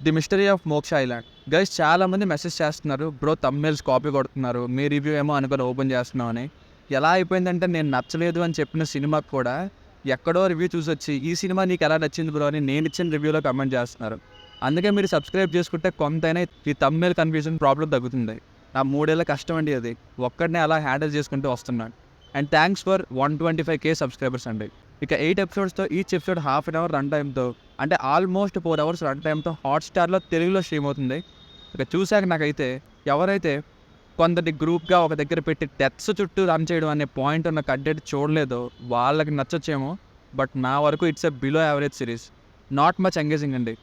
The mystery of మోక్ష island. Guys చాలామంది message చేస్తున్నారు, బ్రో థంబ్నెయిల్స్ కాపీ కొడుతున్నారు, మీ రివ్యూ ఏమో అనుకొని ఓపెన్ చేస్తున్నామని. ఎలా అయిపోయిందంటే నేను నచ్చలేదు అని చెప్పిన సినిమాకి కూడా ఎక్కడో రివ్యూ చూసొచ్చి ఈ సినిమా నీకు ఎలా నచ్చింది బ్రో అని నేను ఇచ్చిన రివ్యూలో కమెంట్ చేస్తున్నారు. అందుకే మీరు సబ్స్క్రైబ్ చేసుకుంటే కొంతైనా ఈ థంబ్నెయిల్ కన్ఫ్యూజన్ ప్రాబ్లం తగ్గుతుంది. నా 3 ఏళ్ళ కష్టం అండి అది, ఒక్కడనే అలా హ్యాండిల్ చేసుకుంటూ వస్తున్నాను. And thanks for 125K subscribers అండి. ఇక 8 ఎపిసోడ్స్తో each episode ½ an hour run టైంతో, అంటే ఆల్మోస్ట్ 4 hours రన్ టైంతో హాట్స్టార్లో తెలుగులో స్ట్రీమ్ అవుతుంది. ఇక చూశాక నాకైతే ఎవరైతే కొందరి గ్రూప్గా ఒక దగ్గర పెట్టి డెత్స్ చుట్టూ రన్ చేయడం అనే పాయింట్ ఉన్న కంటెంట్ చూడలేదో వాళ్ళకి నచ్చొచ్చేమో. బట్ నా వరకు it's a below average series, not much engaging అండి.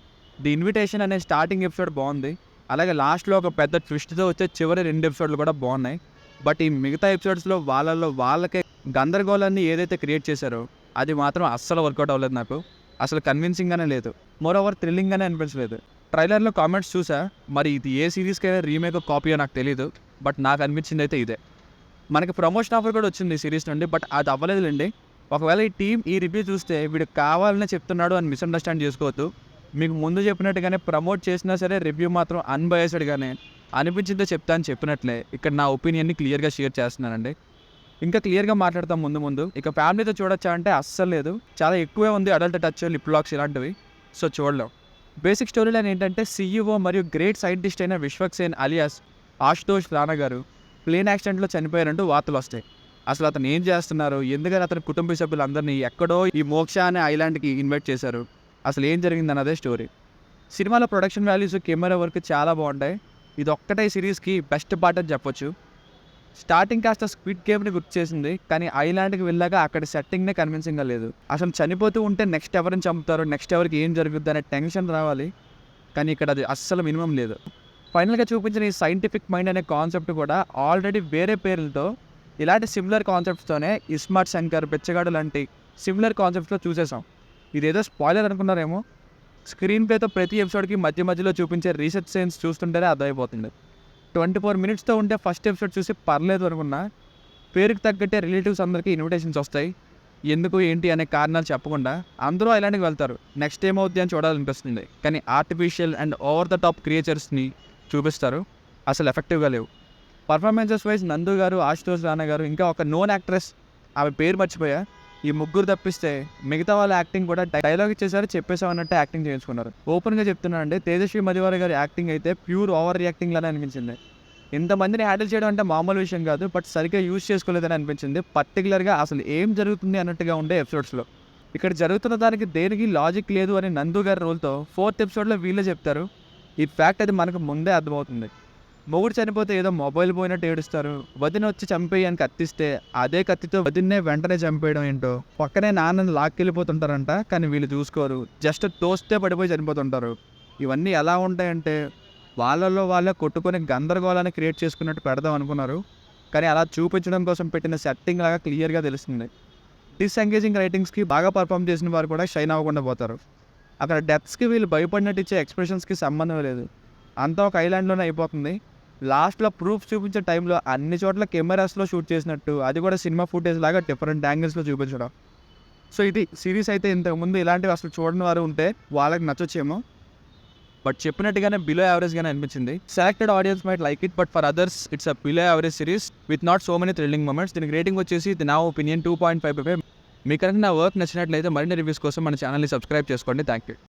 ది ఇన్విటేషన్ అనే స్టార్టింగ్ ఎపిసోడ్ బాగుంది, అలాగే లాస్ట్లో ఒక పెద్ద ట్విస్ట్తో వచ్చే చివరి 2 ఎపిసోడ్లు కూడా బాగున్నాయి. బట్ ఈ మిగతా ఎపిసోడ్స్లో వాళ్ళకే గందరగోళాన్ని ఏదైతే క్రియేట్ చేశారో అది మాత్రం అస్సలు వర్కౌట్ అవ్వలేదు. నాకు అసలు కన్విన్సింగ్గానే లేదు, మోరోవర్ థ్రిల్లింగ్గానే అనిపించలేదు. ట్రైలర్లో కామెంట్స్ చూసా, మరి ఇది ఏ సిరీస్కైనా రీమేక్ కాపీయో నాకు తెలీదు. బట్ నాకు అనిపించింది అయితే ఇదే. మనకి ప్రమోషన్ ఆఫర్ కూడా వచ్చింది ఈ సిరీస్ నుండి, బట్ అది అవ్వలేదులేండి. ఒకవేళ ఈ టీం ఈ రివ్యూ చూస్తే వీడు కావాలనే చెప్తున్నాడు అని మిస్అండర్స్టాండ్ చేసుకోవద్దు. మీకు ముందు చెప్పినట్టుగానే ప్రమోట్ చేసినా సరే రివ్యూ మాత్రం అన్బయాస్డ్గానే అనిపించిందో చెప్తా అని చెప్పినట్లే ఇక్కడ నా ఒపీనియన్ని క్లియర్గా షేర్ చేస్తున్నానండి. ఇంకా క్లియర్గా మాట్లాడతాం ముందు. ఇక ఫ్యామిలీతో చూడొచ్చా అంటే అస్సలు లేదు, చాలా ఎక్కువే ఉంది అడల్ట్ టచ్, లిప్ లాక్స్ ఇలాంటివి. సో చూడలేం. బేసిక్ స్టోరీ లైన్ ఏంటంటే CEO మరియు గ్రేట్ సైంటిస్ట్ అయిన విశ్వక్సేన్ అలియాస్ ఆశుతోష్ రాణా గారు ప్లేన్ యాక్సిడెంట్లో చనిపోయారంటూ వార్తలు వస్తాయి. అసలు అతను ఏం చేస్తున్నారు, ఎందుకని అతని కుటుంబ సభ్యులందరినీ ఎక్కడో ఈ మోక్ష అనే ఐలాండ్కి ఇన్వైట్ చేశారు, అసలు ఏం జరిగింది అన్నదే స్టోరీ. సినిమాలో ప్రొడక్షన్ వాల్యూస్, కెమెరా వర్క్ చాలా బాగుంటాయి. ఇది ఒక్కటే సిరీస్కి బెస్ట్ పార్ట్ అని చెప్పొచ్చు. స్టార్టింగ్ కాస్త స్క్విడ్ గేమ్ని గుర్తు చేసింది, కానీ ఐలాండ్కి వెళ్ళాక అక్కడ సెట్టింగ్నే కన్విన్సింగ్గా లేదు. అసలు చనిపోతూ ఉంటే నెక్స్ట్ ఎవరిని చంపుతారు, నెక్స్ట్ ఎవరికి ఏం జరుగుద్ది అనే టెన్షన్ రావాలి, కానీ ఇక్కడ అది అస్సలు మినిమం లేదు. ఫైనల్గా చూపించిన ఈ సైంటిఫిక్ మైండ్ అనే కాన్సెప్ట్ కూడా ఆల్రెడీ వేరే పేర్లతో ఇలాంటి సిమిలర్ కాన్సెప్ట్స్తోనే ఇస్మార్ట్ శంకర్, బెచ్చగాడు లాంటి సిమిలర్ కాన్సెప్ట్స్లో చూసేసాం. ఇదేదో స్పాయిలర్ అనుకున్నారేమో. స్క్రీన్ ప్లేతో ప్రతి ఎపిసోడ్కి మధ్యలో చూపించే రీసెర్చ్ సైన్స్ చూస్తుంటేనే అర్థమైపోతుంది. 24 minutesతో ఉంటే ఫస్ట్ ఎపిసోడ్ చూసి పర్లేదు అనుకున్నా, పేరుకి తగ్గట్టే రిలేటివ్స్ అందరికీ ఇన్విటేషన్స్ వస్తాయి. ఎందుకు ఏంటి అనే కారణాలు చెప్పకుండా అందరూ ఐలాండ్కి వెళ్తారు. నెక్స్ట్ ఏమవుద్ది అని చూడాలనిపిస్తుంది, కానీ artificial and over the top క్రియేచర్స్ని చూపిస్తారు, అసలు ఎఫెక్టివ్గా లేవు. పర్ఫార్మెన్సెస్ వైజ్ నందు గారు, ఆశుతోష్ రాణా గారు, ఇంకా ఒక నోన్ యాక్ట్రెస్, ఆమె పేరు మర్చిపోయా, ఈ ముగ్గురు తప్పిస్తే మిగతా వాళ్ళ యాక్టింగ్ కూడా డైలాగ్ ఇచ్చేసారు, చెప్పేసాం అన్నట్టు యాక్టింగ్ చేయించుకున్నారు. ఓపెన్గా చెప్తున్నానండి, తేజస్వి మదివారి గారి యాక్టింగ్ అయితే ప్యూర్ ఓవర్ రియాక్టింగ్ లానే అనిపించింది. ఇంతమందిని హ్యాండిల్ చేయడం అంటే మామూలు విషయం కాదు, బట్ సరిగ్గా యూజ్ చేసుకోలేదని అనిపించింది. పర్టికులర్గా అసలు ఏం జరుగుతుంది అన్నట్టుగా ఉండే ఎపిసోడ్స్లో. ఇక్కడ జరుగుతున్న దానికి దేనికి లాజిక్ లేదు అని నందు గారి రోల్తో 4th ఎపిసోడ్లో వీళ్ళే చెప్తారు. ఈ ఫ్యాక్ట్ అది మనకు ముందే అర్థమవుతుంది. మొగుడు చనిపోతే ఏదో మొబైల్ పోయినట్టు ఏడుస్తారు, వదిన వచ్చి చంపేయి అని కత్తిస్తే అదే కత్తితో వదిన్నే వెంటనే చంపేయడం ఏంటో. పక్కనే నాన్నని లాక్కెళ్ళిపోతుంటారంట, కానీ వీళ్ళు చూసుకోరు, జస్ట్ తోస్తే పడిపోయి చనిపోతుంటారు. ఇవన్నీ ఎలా ఉంటాయంటే వాళ్ళల్లో వాళ్ళే కొట్టుకొని గందరగోళాన్ని క్రియేట్ చేసుకున్నట్టు పెడదాం అనుకున్నారు, కానీ అలా చూపించడం కోసం పెట్టిన సెట్టింగ్ లాగా క్లియర్గా తెలుస్తుంది. డిస్ఎంగేజింగ్ రైటింగ్స్కి బాగా పర్ఫామ్ చేసిన వారు కూడా షైన్ అవ్వకుండా పోతారు. అక్కడ డెత్స్కి వీళ్ళు భయపడినట్టు ఇచ్చే ఎక్స్ప్రెషన్స్కి సంబంధం లేదు, అంతా ఒక ఐలాండ్లోనే అయిపోతుంది. లాస్ట్లో ప్రూఫ్ చూపించే టైంలో అన్ని చోట్ల కెమెరాస్లో షూట్ చేసినట్టు, అది కూడా సినిమా ఫుటేజ్ లాగా డిఫరెంట్ యాంగిల్స్లో చూపించడం. సో ఇది సిరీస్ అయితే ఇంతకుముందు ఇలాంటివి అసలు చూడని వారు ఉంటే వాళ్ళకి నచ్చొచ్చేమో, బట్ చెప్పినట్టుగానే బిలో యావరేజ్గానే అనిపించింది. Selected audience might like it, but for others it's a below average series with not so many thrilling moments. దీనికి రేటింగ్ వచ్చేసి నా ఒపీనియన్ 2.5. మీకు కనుక నా వర్క్ నచ్చినట్లయితే మరిన్ని రివ్యూస్ కోసం మన ఛానల్ని సబ్స్క్రైబ్ చేసుకోండి. Thank you.